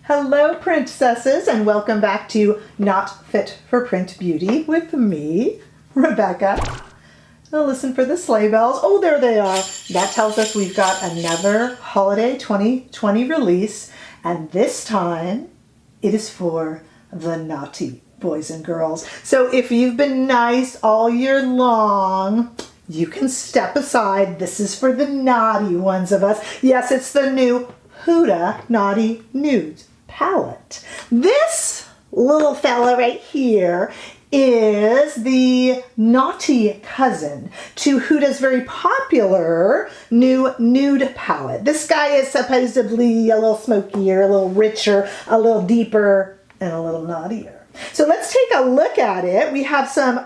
Hello, princesses, and welcome back to Not Fit for Print Beauty with me, Rebecca. Now listen for the sleigh bells. Oh, there they are. That tells us we've got another holiday 2020 release, and this time it is for the naughty boys and girls. So if you've been nice all year long, you can step aside. This is for the naughty ones of us. Yes, it's the new Huda Naughty Nudes palette. This little fella right here is the naughty cousin to Huda's very popular new nude palette. This guy is supposedly a little smokier, a little richer, a little deeper, and a little naughtier. So let's take a look at it. We have some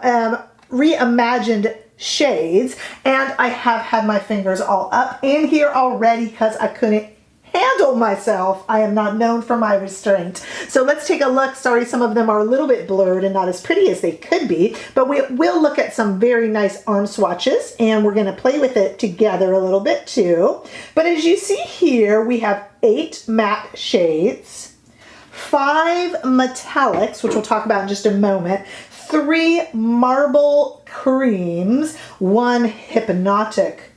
reimagined shades, and I have had my fingers all up in here already because I couldn't handle myself. I am not known for my restraint. So let's take a look. Sorry, some of them are a little bit blurred and not as pretty as they could be, but we will look at some very nice arm swatches, and we're going to play with it together a little bit too. But as you see here, we have 8 matte shades, 5 metallics, which we'll talk about in just a moment, 3 marble creams, 1 hypnotic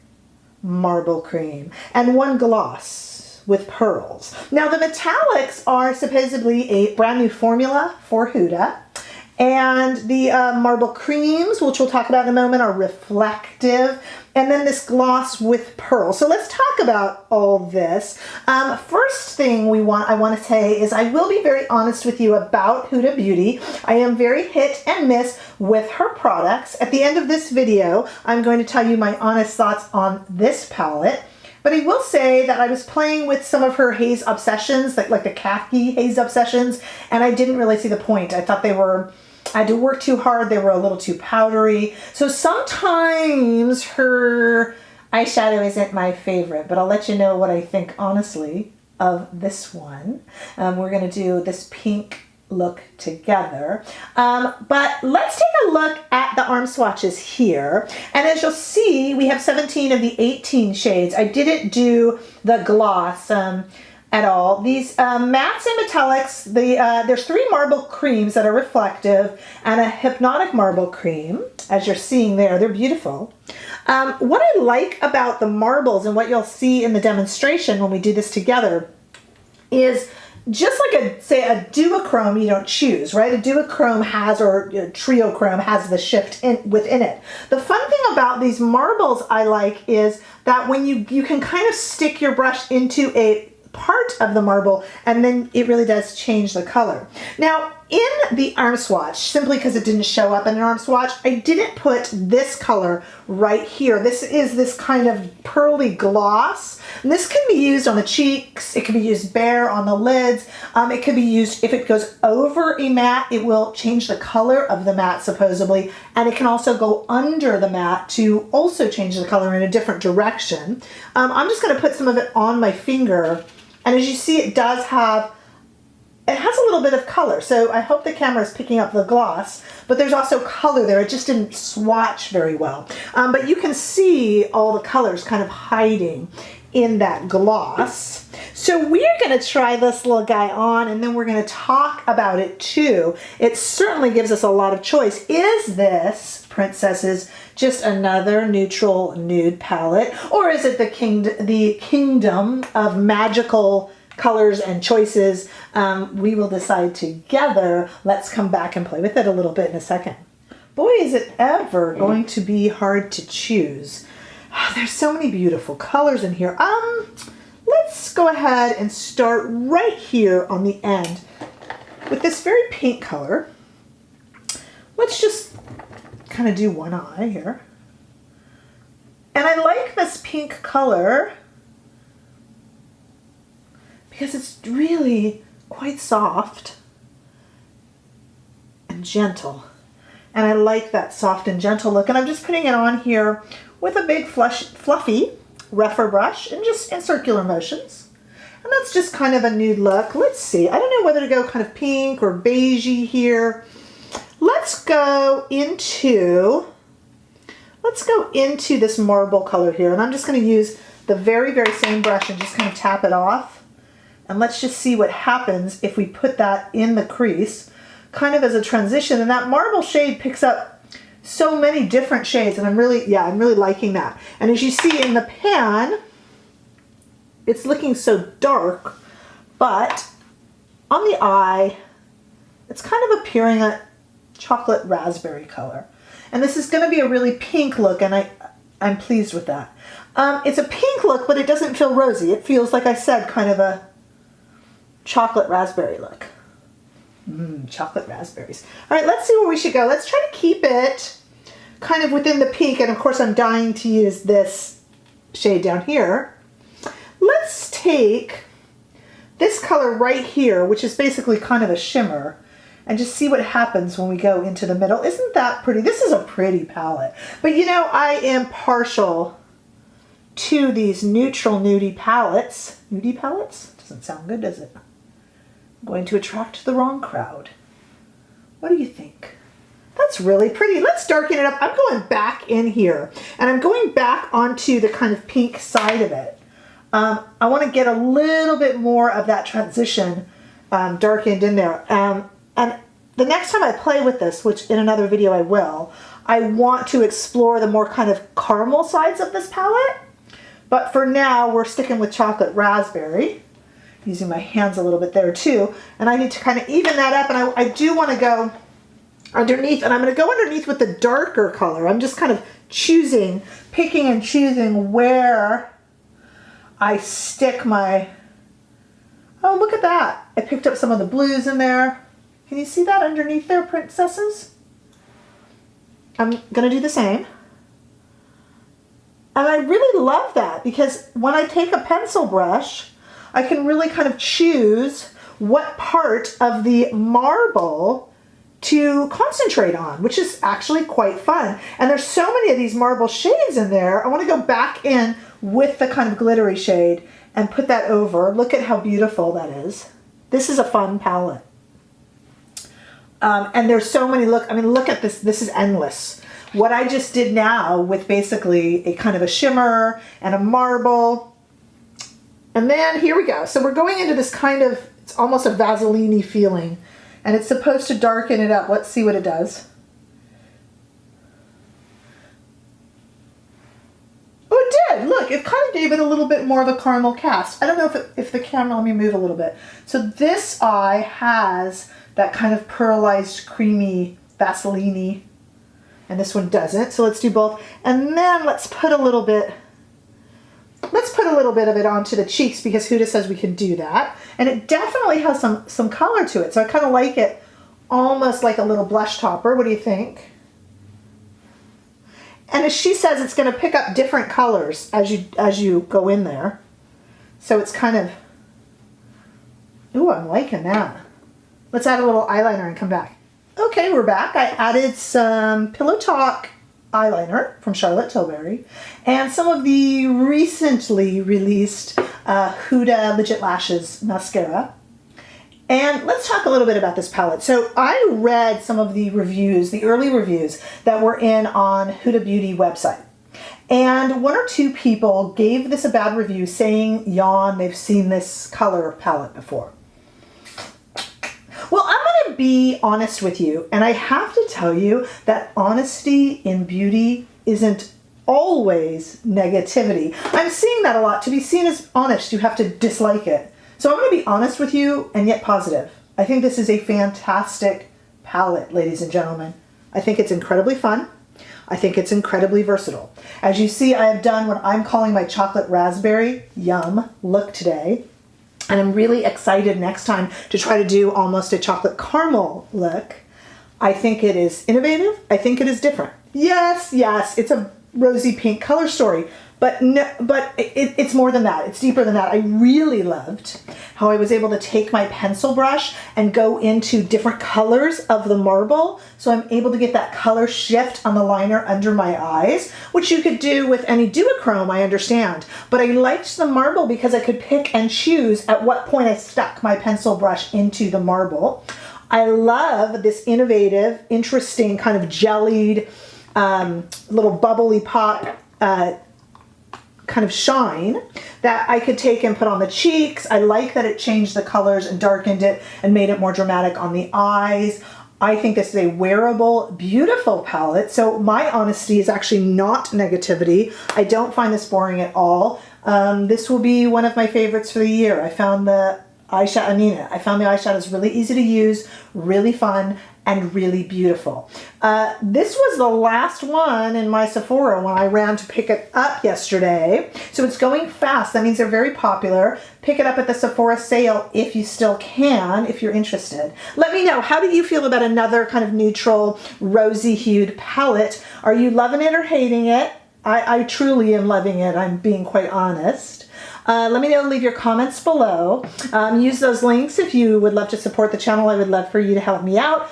marble cream, and 1 gloss with pearls. Now the metallics are supposedly a brand new formula for Huda, and the marble creams, which we'll talk about in a moment, are reflective, and then this gloss with pearl. So let's talk about all this. First thing I want to say is I will be very honest with you about Huda Beauty. I am very hit and miss with her products. At the end of this video, I'm going to tell you my honest thoughts on this palette. But I will say that I was playing with some of her haze obsessions, like the khaki haze obsessions, and I didn't really see the point. I thought I had to work too hard. They were a little too powdery. So sometimes her eyeshadow isn't my favorite, but I'll let you know what I think honestly of this one. We're going to do this pink look together. But let's take a look at the arm swatches here. And as you'll see, we have 17 of the 18 shades. I didn't do the gloss at all. These mattes and metallics, there's 3 marble creams that are reflective and a hypnotic marble cream, as you're seeing there. They're beautiful. What I like about the marbles and what you'll see in the demonstration when we do this together is just like say a duochrome you don't choose, right? A duochrome has, or a triochrome has the shift within it. The fun thing about these marbles I like is that when you can kind of stick your brush into a part of the marble, and then it really does change the color. Now, in the arm swatch, simply because it didn't show up in an arm swatch, I didn't put this color right here. This is this kind of pearly gloss. And this can be used on the cheeks. It can be used bare on the lids. It could be used, if it goes over a matte, it will change the color of the matte supposedly. And it can also go under the matte to also change the color in a different direction. I'm just going to put some of it on my finger. And as you see, it has a little bit of color. So I hope the camera is picking up the gloss, but there's also color there. It just didn't swatch very well. But you can see all the colors kind of hiding in that gloss. So we're going to try this little guy on, and then we're going to talk about it too. It certainly gives us a lot of choice. Is this, princesses, just another neutral nude palette, or is it the kingdom of magical colors and choices? We will decide together. Let's come back and play with it a little bit in a second. Boy, is it ever going to be hard to choose. There's so many beautiful colors in here. Let's go ahead and start right here on the end with this very pink color. Let's just kind of do one eye here. And I like this pink color because it's really quite soft and gentle. And I like that soft and gentle look. And I'm just putting it on here with a big fluffy rougher brush and just in circular motions. And that's just kind of a nude look. Let's see. I don't know whether to go kind of pink or beigey here. Let's go into this marble color here. And I'm just going to use the very, very same brush and just kind of tap it off And let's just see what happens if we put that in the crease, kind of as a transition. And that marble shade picks up so many different shades, and I'm really liking that. And as you see in the pan, it's looking so dark, but on the eye, it's kind of appearing a chocolate raspberry color. And this is going to be a really pink look, and I'm pleased with that. It's a pink look, but it doesn't feel rosy. It feels, like I said, kind of a chocolate raspberry look. Chocolate raspberries. All right, let's see where we should go. Let's try to keep it kind of within the pink, and of course I'm dying to use this shade down here. Let's take this color right here, which is basically kind of a shimmer, and just see what happens when we go into the middle. Isn't that pretty? This is a pretty palette. But you know, I am partial to these neutral nudie palettes. Nudie palettes? Doesn't sound good, does it? I'm going to attract the wrong crowd. What do you think? That's really pretty. Let's darken it up. I'm going back in here, and I'm going back onto the kind of pink side of it. I want to get a little bit more of that transition darkened in there. And the next time I play with this, which in another video I will, I want to explore the more kind of caramel sides of this palette. But for now, we're sticking with chocolate raspberry. Using my hands a little bit there too. And I need to kind of even that up, and I do want to go underneath, and I'm going to go underneath with the darker color. I'm just kind of picking and choosing where I stick my, oh, look at that. I picked up some of the blues in there. Can you see that underneath there, princesses? I'm going to do the same. And I really love that, because when I take a pencil brush, I can really kind of choose what part of the marble to concentrate on, which is actually quite fun. And there's so many of these marble shades in there. I want to go back in with the kind of glittery shade and put that over. Look at how beautiful that is. This is a fun palette. And there's so many, look at this. This is endless. What I just did now with basically a kind of a shimmer and a marble. And then here we go. So we're going into this kind of, it's almost a Vaseline-y feeling. And it's supposed to darken it up. Let's see what it does. Oh, it did. Look, it kind of gave it a little bit more of a caramel cast. I don't know if the camera, let me move a little bit. So this eye has that kind of pearlized, creamy, Vaseline-y. And this one doesn't. So let's do both. And then let's put a little bit of it onto the cheeks, because Huda says we can do that. And it definitely has some color to it. So I kind of like it almost like a little blush topper. What do you think? And as she says, it's going to pick up different colors as you go in there. So it's kind of, ooh, I'm liking that. Let's add a little eyeliner and come back. Okay, we're back. I added some Pillow Talk eyeliner from Charlotte Tilbury and some of the recently released Huda Legit Lashes mascara. And let's talk a little bit about this palette. So I read some of the reviews, the early reviews that were on Huda Beauty website. And one or two people gave this a bad review saying, yawn, they've seen this color palette before. Well, I'm going to be honest with you, and I have to tell you that honesty in beauty isn't always negativity. I'm seeing that a lot. To be seen as honest, you have to dislike it. So I'm going to be honest with you and yet positive. I think this is a fantastic palette, ladies and gentlemen. I think it's incredibly fun. I think it's incredibly versatile. As you see, I have done what I'm calling my chocolate raspberry yum look today. And I'm really excited next time to try to do almost a chocolate caramel look. I think it is innovative. I think it is different. Yes, it's a rosy pink color story, but no, it's more than that. It's deeper than that. I really loved how I was able to take my pencil brush and go into different colors of the marble. So I'm able to get that color shift on the liner under my eyes, which you could do with any duochrome, I understand. But I liked the marble because I could pick and choose at what point I stuck my pencil brush into the marble. I love this innovative, interesting kind of jellied, little bubbly pop kind of shine that I could take and put on the cheeks. I like that it changed the colors and darkened it and made it more dramatic on the eyes. I think this is a wearable, beautiful palette. So my honesty is actually not negativity. I don't find this boring at all. This will be one of my favorites for the year. I found the eyeshadow, I found the eyeshadows really easy to use, really fun, and really beautiful. This was the last one in my Sephora when I ran to pick it up yesterday. So it's going fast. That means they're very popular. Pick it up at the Sephora sale if you still can, if you're interested. Let me know, how do you feel about another kind of neutral, rosy hued palette? Are you loving it or hating it? I truly am loving it. I'm being quite honest. Let me know, leave your comments below. Use those links if you would love to support the channel. I would love for you to help me out.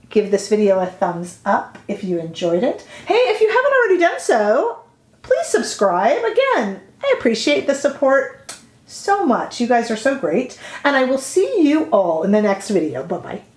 Give this video a thumbs up if you enjoyed it. Hey, if you haven't already done so, please subscribe. Again, I appreciate the support so much. You guys are so great. And I will see you all in the next video. Bye-bye.